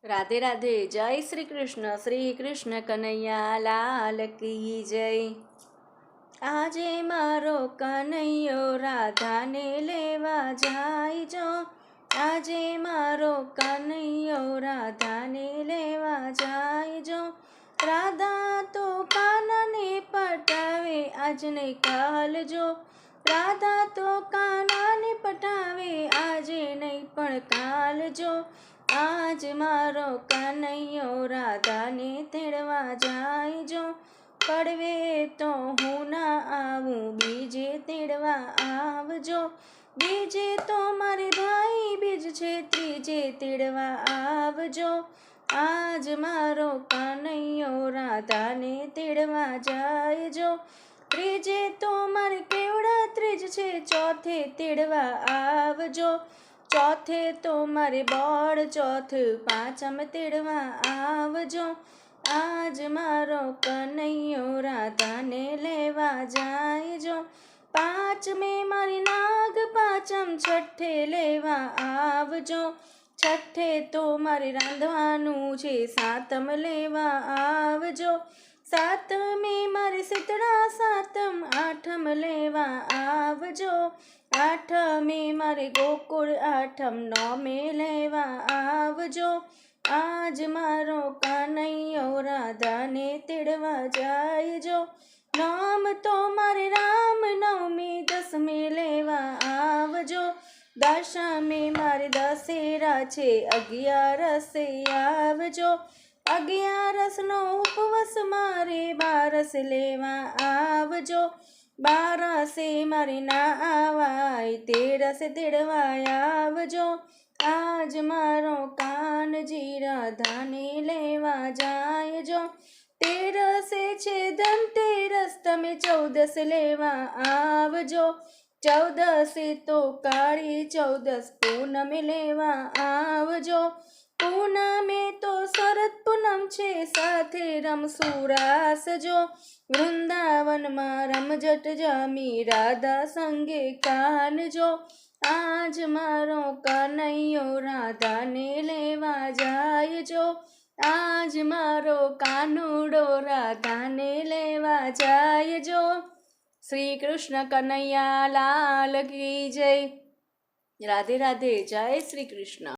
राधे राधे। जय श्री कृष्ण कन्हैया लाल की जय। आजे मारो कन्हैयो राधा ने लेवा जाय जो। आजे मारो कन्हैयो राधा ने लेवा जाय जो। राधा तो काना ने पटावे आज ने काल जो। राधा तो काना ने पटावे आजे नहीं पण काल जो। आज मारो कन्हैयो राधा ने तेड़वा जाय जो। कड़वे तो हूँ ना आऊँ बीजे तेड़वा आवजो। बीजे तो मारे भाई बीज छे त्रीजे तेड़वा आवजो। आज मारो कन्हैयो राधा ने तेड़वा जाय जो। त्रीजे तो मारे केवड़ा त्रीज छे चौथे तेड़वा आवजो। चौथे तो मारे बोड़ चौथ पांचम तेड़वा आवजो। आज मारो कन्हैयो राधा ने लेवा जाय जो। पांच में मारी नाग पांचम छठे लेवा आवजो। छठे तो मारे रांधवानुं छे सातम लेवा आवजो। सातमे मारे शीतळा सातम आठम लेवा आवजो। आठमे मारे गोकुळ आठम नौमे लेवा आवजो। आज मारो कन्हैयो राधा ने तेड़वा जाय जो। नाम तो मारे राम नवमी दसमे लेवा आवजो। दशमे मारे दशेरा छे अगियारसे आवजो। अगियारस नो उपवास मारे बारस लेवा आवजो। बारसे मारे ना आवाय तेरसे तेड़वा आवजो। आज मारो कानजी राधा ने लेवा जाय जो। तेरसे छे धनतेरस तमे चौदस लेवा आवजो। चौदसे तो काળી चौदस पूनम लेवा आवजो। पूनमे तो शरद पूनम छे साथे रमशु रास जो। वृंदावन में रमझट जामी राधा संगे कान जो। आज मारो कन्हैयो राधा ने लेवा जाय जो। आज मारो कानूड़ो राधा ने लेवा जाय जो। श्री कृष्ण कन्हैया लाल की जय। राधे राधे। जय श्री कृष्ण।